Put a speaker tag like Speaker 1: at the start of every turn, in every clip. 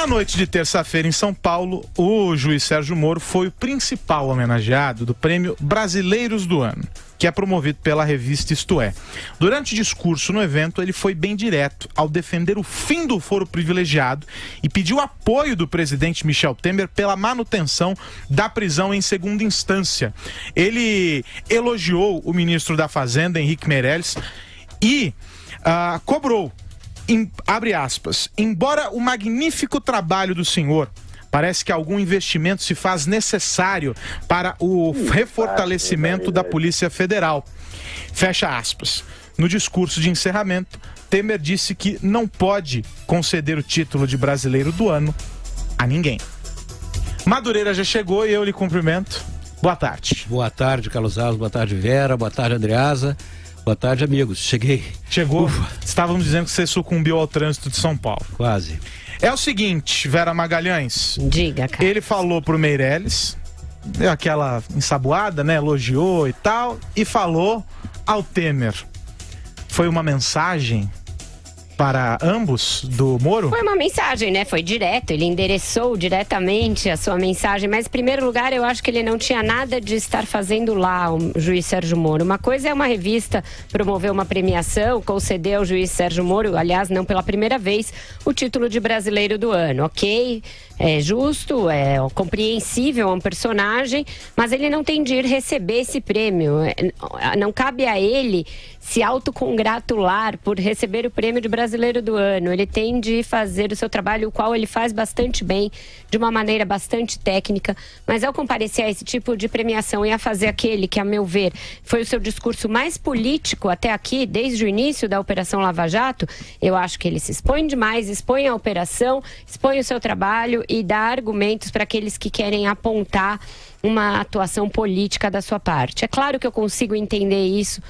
Speaker 1: Na noite de terça-feira em São Paulo, o juiz Sérgio Moro foi o principal homenageado do Prêmio Brasileiros do Ano, que é promovido pela revista Isto É. Durante o discurso no evento, ele foi bem direto ao defender o fim do foro privilegiado e pediu apoio do presidente Michel Temer pela manutenção da prisão em segunda instância. Ele elogiou o ministro da Fazenda, Henrique Meirelles, e cobrou, abre aspas, embora o magnífico trabalho do senhor, parece que algum investimento se faz necessário para o refortalecimento da Polícia Federal. Fecha aspas. No discurso de encerramento, Temer disse que não pode conceder o título de brasileiro do ano a ninguém. Madureira já chegou e eu lhe cumprimento. Boa tarde.
Speaker 2: Boa tarde, Carlos Alves. Boa tarde, Vera. Boa tarde, Andreasa. Boa tarde, amigos. Cheguei.
Speaker 1: Chegou? Ufa. Estávamos dizendo que você sucumbiu ao trânsito de São Paulo.
Speaker 2: Quase.
Speaker 1: É o seguinte, Vera Magalhães.
Speaker 3: Diga, cara.
Speaker 1: Ele falou pro Meirelles, deu aquela ensaboada, né? Elogiou e tal, e falou ao Temer. Foi uma mensagem para ambos do Moro?
Speaker 3: Foi uma mensagem, né? Foi direto, ele endereçou diretamente a sua mensagem, mas em primeiro lugar eu acho que ele não tinha nada de estar fazendo lá, o juiz Sérgio Moro. Uma coisa é uma revista promover uma premiação, conceder ao juiz Sérgio Moro, aliás, não pela primeira vez, o título de brasileiro do ano, ok? É justo, é compreensível, é um personagem, mas ele não tem de ir receber esse prêmio. Não cabe a ele se autocongratular por receber o prêmio de brasileiro do ano. Ele tem de fazer o seu trabalho, o qual ele faz bastante bem, de uma maneira bastante técnica, mas ao comparecer a esse tipo de premiação e a fazer aquele que, a meu ver, foi o seu discurso mais político até aqui, desde o início da Operação Lava Jato, eu acho que ele se expõe demais, expõe a operação, expõe o seu trabalho e dá argumentos para aqueles que querem apontar uma atuação política da sua parte. É claro que eu consigo entender isso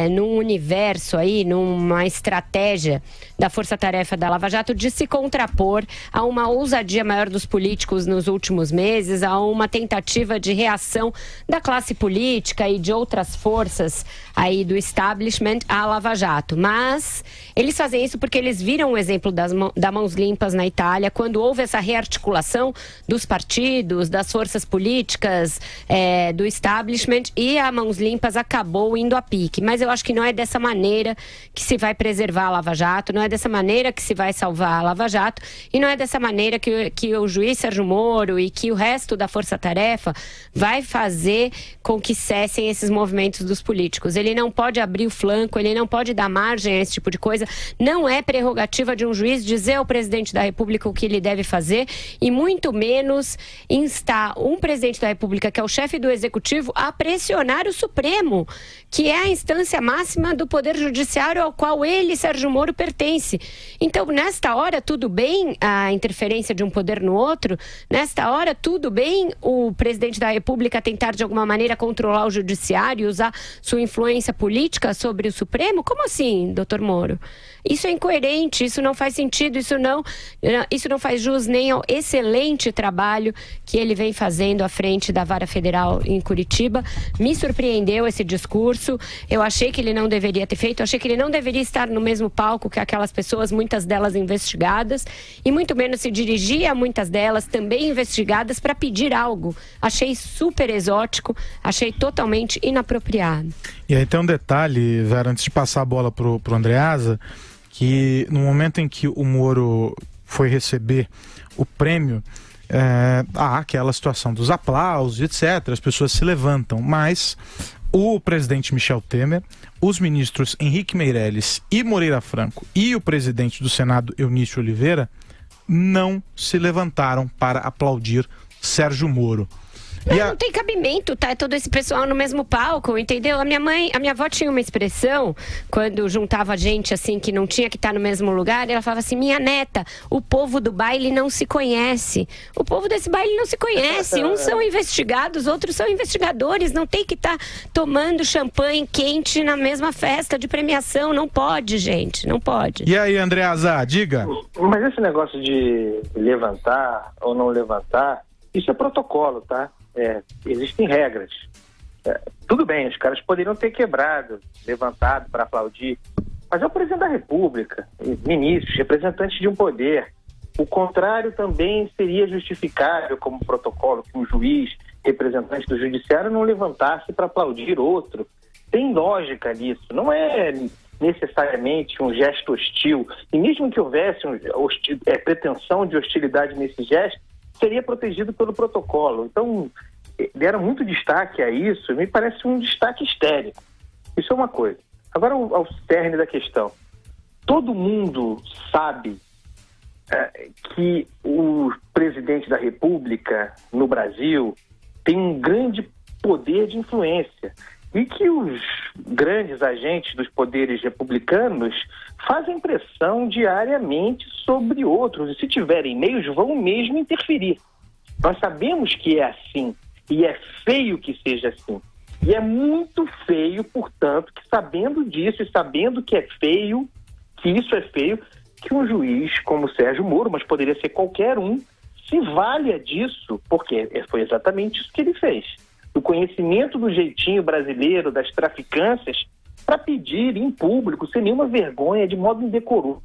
Speaker 3: num universo aí, numa estratégia da força-tarefa da Lava Jato de se contrapor a uma ousadia maior dos políticos nos últimos meses, a uma tentativa de reação da classe política e de outras forças aí do establishment à Lava Jato. Mas eles fazem isso porque eles viram o exemplo da Mãos Limpas na Itália, quando houve essa rearticulação dos partidos, das forças políticas, do establishment, e a Mãos Limpas acabou indo a pique. Mas eu acho que não é dessa maneira que se vai preservar a Lava Jato, não é dessa maneira que se vai salvar a Lava Jato, e não é dessa maneira que o juiz Sérgio Moro e que o resto da força-tarefa vai fazer com que cessem esses movimentos dos políticos. Ele não pode abrir o flanco, ele não pode dar margem a esse tipo de coisa. Não é prerrogativa de um juiz dizer ao presidente da República o que ele deve fazer, e muito menos instar um presidente da República, que é o chefe do Executivo, a pressionar o Supremo, que é a instância máxima do Poder Judiciário ao qual ele, Sérgio Moro, pertence. Então, nesta hora, tudo bem a interferência de um poder no outro? Nesta hora, tudo bem o presidente da República tentar, de alguma maneira, controlar o Judiciário e usar sua influência política sobre o Supremo? Como assim, doutor Moro? Isso é incoerente, isso não faz sentido, isso não faz jus nem ao excelente trabalho que ele vem fazendo à frente da Vara Federal em Curitiba. Me surpreendeu esse discurso, eu achei que ele não deveria ter feito, eu achei que ele não deveria estar no mesmo palco que aquelas pessoas, muitas delas investigadas, e muito menos se dirigir a muitas delas também investigadas para pedir algo. Achei super exótico, achei totalmente inapropriado.
Speaker 1: E aí tem um detalhe, Vera, antes de passar a bola pro Andreasa, que no momento em que o Moro foi receber o prêmio, há aquela situação dos aplausos, etc. As pessoas se levantam, mas o presidente Michel Temer, os ministros Henrique Meirelles e Moreira Franco e o presidente do Senado, Eunício Oliveira, não se levantaram para aplaudir Sérgio Moro.
Speaker 3: Não tem cabimento, tá? Todo esse pessoal no mesmo palco, entendeu? A minha avó tinha uma expressão, quando juntava gente assim que não tinha que estar no mesmo lugar, ela falava assim: minha neta, o povo do baile não se conhece. O povo desse baile não se conhece. Uns são investigados, outros são investigadores. Não tem que estar tomando champanhe quente na mesma festa de premiação. Não pode, gente, não pode.
Speaker 1: E aí, Andreasa, diga.
Speaker 4: Mas esse negócio de levantar ou não levantar, isso é protocolo, tá? Existem regras. Tudo bem, os caras poderiam ter quebrado, levantado para aplaudir, mas é o presidente da República, ministros, representantes de um poder. O contrário também seria justificável como protocolo, que um juiz, representante do judiciário, não levantasse para aplaudir outro. Tem lógica nisso, não é necessariamente um gesto hostil. E mesmo que houvesse pretensão de hostilidade nesse gesto, seria protegido pelo protocolo. Então, deram muito destaque a isso, me parece um destaque histérico. Isso é uma coisa. Agora, ao cerne da questão. Todo mundo sabe que o presidente da República no Brasil tem um grande poder de influência e que os grandes agentes dos poderes republicanos fazem pressão diariamente sobre outros e, se tiverem meios, vão mesmo interferir. Nós sabemos que é assim e é feio que seja assim. E é muito feio, portanto, que sabendo disso e sabendo que é feio, que isso é feio, que um juiz como Sérgio Moro, mas poderia ser qualquer um, se valha disso, porque foi exatamente isso que ele fez. Do conhecimento do jeitinho brasileiro, das traficâncias, para pedir em público, sem nenhuma vergonha, de modo indecoroso.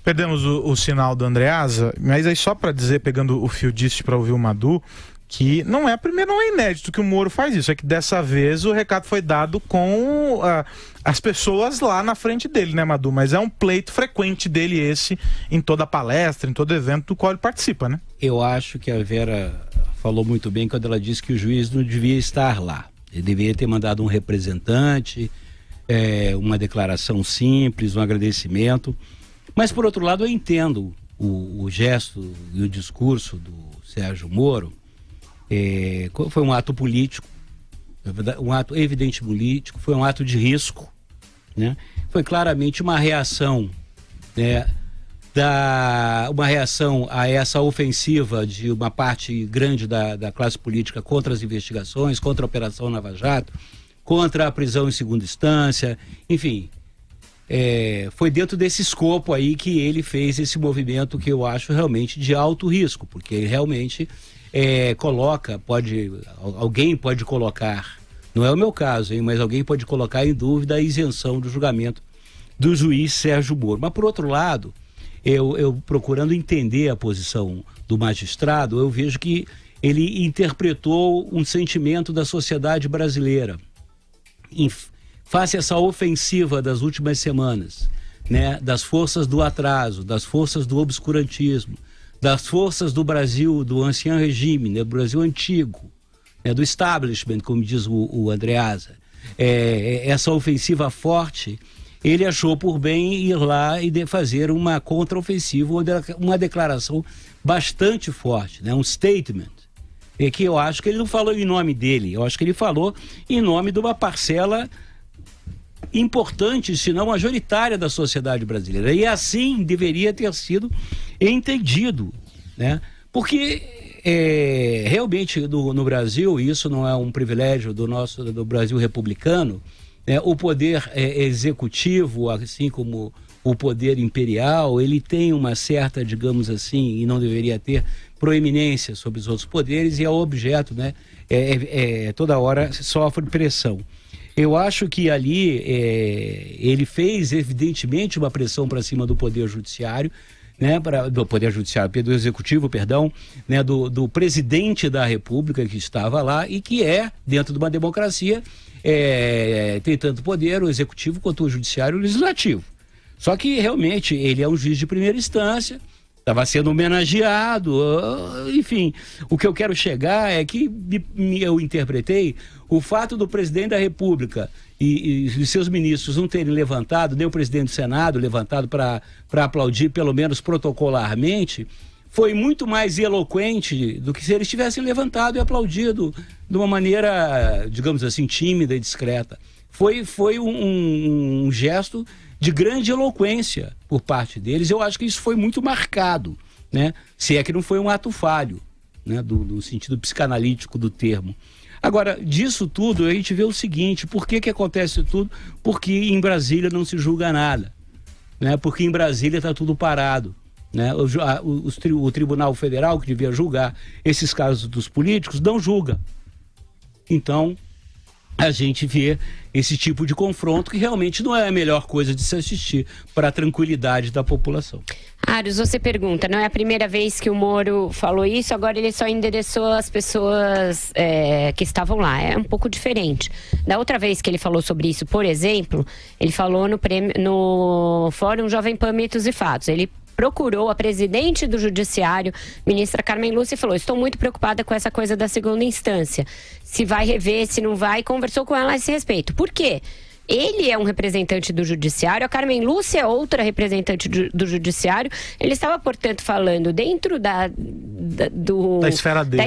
Speaker 1: Perdemos o sinal do Andreasa, mas aí só para dizer, pegando o fio disso para ouvir o Madu, que não é inédito que o Moro faz isso, é que dessa vez o recado foi dado com as pessoas lá na frente dele, né, Madu? Mas é um pleito frequente dele esse, em toda palestra, em todo evento do qual ele participa, né?
Speaker 2: Eu acho que a Vera falou muito bem quando ela disse que o juiz não devia estar lá. Ele deveria ter mandado um representante, uma declaração simples, um agradecimento. Mas, por outro lado, eu entendo o gesto e o discurso do Sérgio Moro. Foi um ato político, um ato evidente político, foi um ato de risco, né? Foi claramente uma reação, né, uma reação a essa ofensiva de uma parte grande da classe política contra as investigações, contra a Operação Lava Jato, contra a prisão em segunda instância, enfim. Foi dentro desse escopo aí que ele fez esse movimento que eu acho realmente de alto risco, porque ele realmente alguém pode colocar, não é o meu caso, hein, mas alguém pode colocar em dúvida a isenção do julgamento do juiz Sérgio Moro. Mas, por outro lado, eu procurando entender a posição do magistrado, eu vejo que ele interpretou um sentimento da sociedade brasileira face a essa ofensiva das últimas semanas, né, das forças do atraso, das forças do obscurantismo, das forças do Brasil, do ancião regime, né, do Brasil antigo, né, do establishment, como diz o Andreasa. Essa ofensiva forte, ele achou por bem ir lá e fazer uma contraofensiva, uma declaração bastante forte, né, um statement, que eu acho que ele não falou em nome dele, eu acho que ele falou em nome de uma parcela importante, se não majoritária, da sociedade brasileira. E assim deveria ter sido entendido, né? Porque realmente no Brasil, isso não é um privilégio do Brasil republicano, né? O poder executivo, assim como o poder imperial, ele tem uma certa, digamos assim, e não deveria ter, proeminência sobre os outros poderes, e é objeto, né? Toda hora sofre pressão. Eu acho que ali ele fez, evidentemente, uma pressão para cima do Poder Judiciário, né, do Poder Judiciário, do Executivo, perdão, né, do presidente da República que estava lá e que dentro de uma democracia, tem tanto poder, o Executivo, quanto o Judiciário e o Legislativo. Só que, realmente, ele é um juiz de primeira instância, estava sendo homenageado, enfim. O que eu quero chegar é que eu interpretei o fato do presidente da República e seus ministros não terem levantado, nem o presidente do Senado levantado para aplaudir, pelo menos protocolarmente, foi muito mais eloquente do que se eles tivessem levantado e aplaudido de uma maneira, digamos assim, tímida e discreta. Foi um gesto de grande eloquência por parte deles. Eu acho que isso foi muito marcado, né? Se é que não foi um ato falho, né? Do sentido psicanalítico do termo. Agora, disso tudo, a gente vê o seguinte: por que acontece tudo? Porque em Brasília não se julga nada, né? Porque em Brasília está tudo parado, né? O Tribunal Federal, que devia julgar esses casos dos políticos, não julga. Então, a gente vê esse tipo de confronto que realmente não é a melhor coisa de se assistir para a tranquilidade da população.
Speaker 3: Aros, você pergunta, não é a primeira vez que o Moro falou isso, agora ele só endereçou as pessoas que estavam lá, é um pouco diferente. Da outra vez que ele falou sobre isso, por exemplo, ele falou no Fórum Jovem Pan Mitos e Fatos, ele procurou a presidente do Judiciário, ministra Carmen Lúcia, e falou: estou muito preocupada com essa coisa da segunda instância. Se vai rever, se não vai, conversou com ela a esse respeito. Por quê? Ele é um representante do Judiciário, a Carmen Lúcia é outra representante do Judiciário. Ele estava, portanto, falando dentro da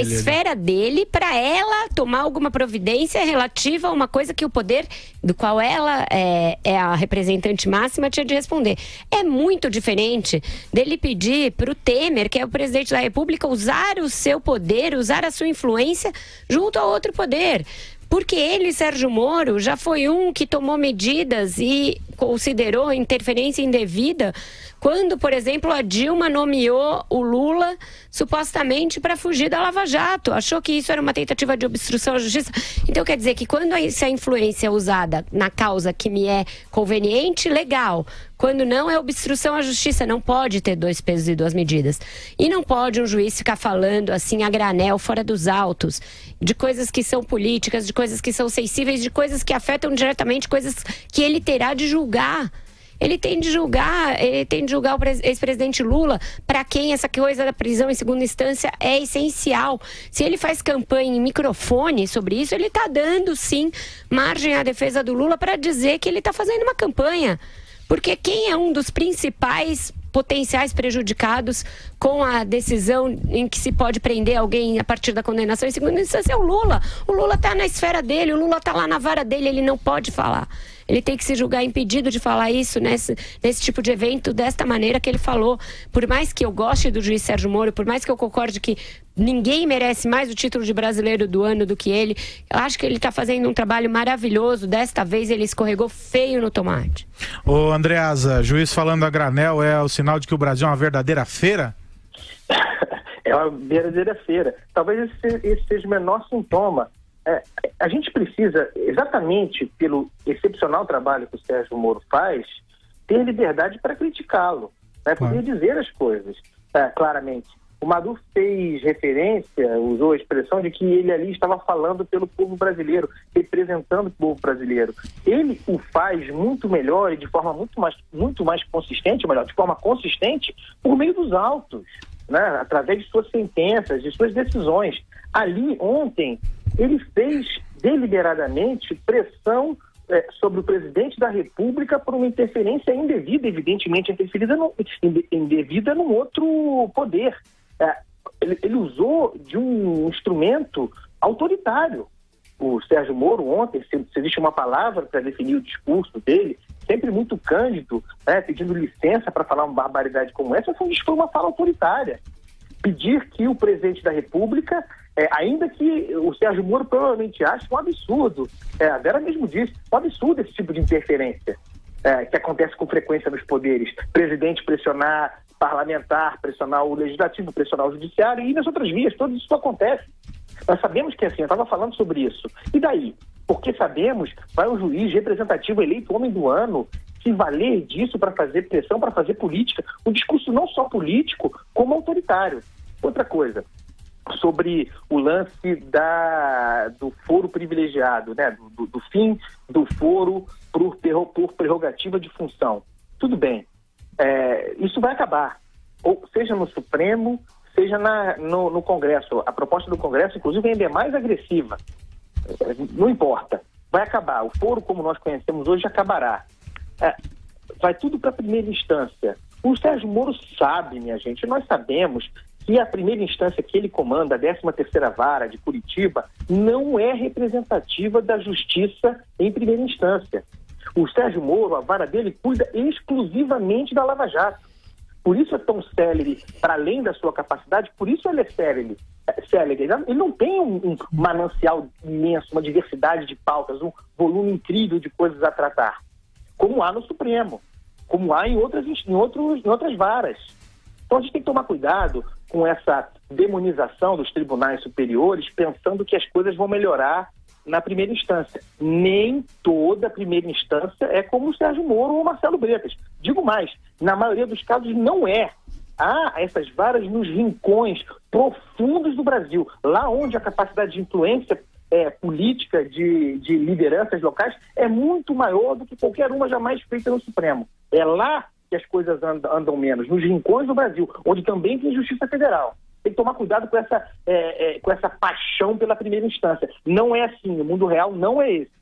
Speaker 3: esfera dele para ela tomar alguma providência relativa a uma coisa que o poder do qual ela é a representante máxima tinha de responder. É muito diferente dele pedir para o Temer, que é o presidente da República, usar o seu poder, usar a sua influência junto a outro poder. Porque ele, Sérgio Moro, já foi um que tomou medidas e considerou interferência indevida quando, por exemplo, a Dilma nomeou o Lula supostamente para fugir da Lava Jato. Achou que isso era uma tentativa de obstrução à justiça. Então, quer dizer que quando essa influência é usada na causa que me é conveniente, legal. Quando não, é obstrução à justiça. Não pode ter 2 pesos e 2 medidas. E não pode um juiz ficar falando assim a granel, fora dos autos, de coisas que são políticas, de coisas que são sensíveis, de coisas que afetam diretamente, coisas que ele terá de julgar. Ele tem de julgar o ex-presidente Lula, para quem essa coisa da prisão em segunda instância é essencial. Se ele faz campanha em microfone sobre isso, ele está dando, sim, margem à defesa do Lula para dizer que ele está fazendo uma campanha. Porque quem é um dos principais potenciais prejudicados com a decisão em que se pode prender alguém a partir da condenação em segunda instância é o Lula. O Lula está na esfera dele, o Lula está lá na vara dele, ele não pode falar. Ele tem que se julgar impedido de falar isso nesse tipo de evento, desta maneira que ele falou. Por mais que eu goste do juiz Sérgio Moro, por mais que eu concorde que ninguém merece mais o título de brasileiro do ano do que ele, eu acho que ele está fazendo um trabalho maravilhoso. Desta vez ele escorregou feio no tomate.
Speaker 1: Ô Andreasa, juiz falando a granel é o sinal de que o Brasil é uma verdadeira feira?
Speaker 4: É uma verdadeira feira. Talvez esse seja o menor sintoma. A gente precisa, exatamente pelo excepcional trabalho que o Sérgio Moro faz, ter liberdade para criticá-lo, né? Poder dizer as coisas claramente. O Maduro fez referência, usou a expressão de que ele ali estava falando pelo povo brasileiro, representando o povo brasileiro. Ele o faz muito melhor e de forma muito mais consistente, melhor, de forma consistente, por meio dos autos, né? Através de suas sentenças, de suas decisões. Ali, ontem, ele fez deliberadamente pressão sobre o presidente da República por uma interferência indevida, evidentemente indevida num outro poder. Ele usou de um instrumento autoritário. O Sérgio Moro ontem, se existe uma palavra para definir o discurso dele, sempre muito cândido, pedindo licença para falar uma barbaridade como essa, foi uma fala autoritária. Pedir que o presidente da República, ainda que o Sérgio Moro provavelmente ache um absurdo, a Vera mesmo disse, um absurdo esse tipo de interferência que acontece com frequência nos poderes. Presidente pressionar parlamentar, pressionar o legislativo, pressionar o judiciário e nas outras vias, tudo isso acontece. Nós sabemos que é assim, eu estava falando sobre isso. E daí? Porque sabemos, vai um juiz representativo eleito homem do ano se valer disso para fazer pressão, para fazer política. Um discurso não só político, como autoritário. Outra coisa, sobre o lance do foro privilegiado, né? do fim do foro por prerrogativa de função. Tudo bem, isso vai acabar, ou seja no Supremo, seja no Congresso. A proposta do Congresso, inclusive, ainda é mais agressiva. Não importa, vai acabar. O foro, como nós conhecemos hoje, acabará. Vai tudo para a primeira instância. O Sérgio Moro sabe, minha gente, nós sabemos que a primeira instância que ele comanda, a 13ª Vara de Curitiba, não é representativa da justiça em primeira instância. O Sérgio Moro, a vara dele, cuida exclusivamente da Lava Jato. Por isso é tão célere, para além da sua capacidade, por isso ele é célere. Ele não tem um manancial imenso, uma diversidade de pautas, um volume incrível de coisas a tratar, como há no Supremo, como há em outras varas. Então a gente tem que tomar cuidado com essa demonização dos tribunais superiores, pensando que as coisas vão melhorar na primeira instância. Nem toda primeira instância é como o Sérgio Moro ou o Marcelo Bretas. Digo mais, na maioria dos casos não é. Há essas varas nos rincões profundos do Brasil, lá onde a capacidade de influência política de lideranças locais é muito maior do que qualquer uma jamais feita no Supremo. É lá que as coisas andam menos, nos rincões do Brasil, onde também tem Justiça Federal. Tem que tomar cuidado com essa paixão pela primeira instância. Não é assim, o mundo real não é esse.